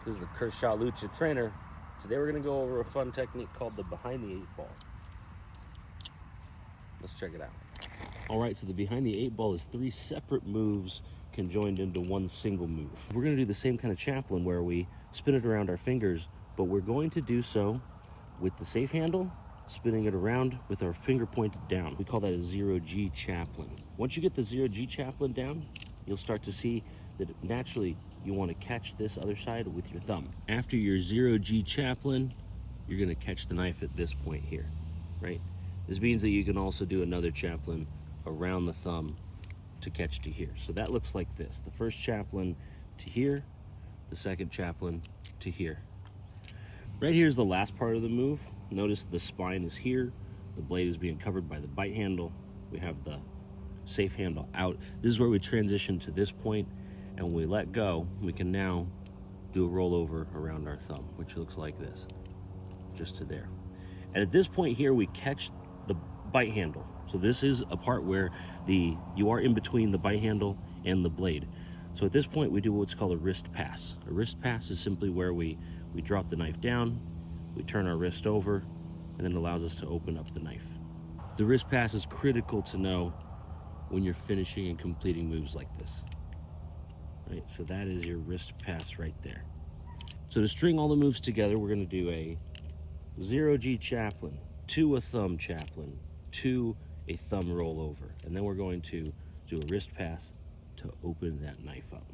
This is the Kershaw Lucha trainer. Today we're gonna go over a fun technique called the behind the eight ball. Let's check it out. All right, so the behind the eight ball is 3 separate moves conjoined into one single move. We're gonna do the same kind of chaplain where we spin it around our fingers, but we're going to do so with the safe handle, spinning it around with our finger pointed down. We call that a 0G chaplain. Once you get the 0G chaplain down, you'll start to see that naturally you want to catch this other side with your thumb. After your 0G chaplain, you're going to catch the knife at this point here, right? This means that you can also do another chaplain around the thumb to catch to here. So that looks like this. The first chaplain to here, the second chaplain to here. Right here is the last part of the move. Notice the spine is here. The blade is being covered by the bite handle. We have the safe handle out. This is where we transition to this point, and when we let go, we can now do a rollover around our thumb, which looks like this, just to there. And at this point here, we catch the bite handle. So this is a part where you are in between the bite handle and the blade. So at this point, we do what's called a wrist pass. A wrist pass is simply where we drop the knife down, we turn our wrist over, and then it allows us to open up the knife. The wrist pass is critical to know when you're finishing and completing moves like this. Right, so that is your wrist pass right there. So to string all the moves together, we're gonna do a 0G chaplain, to a thumb chaplain, to a thumb rollover, and then we're going to do a wrist pass to open that knife up.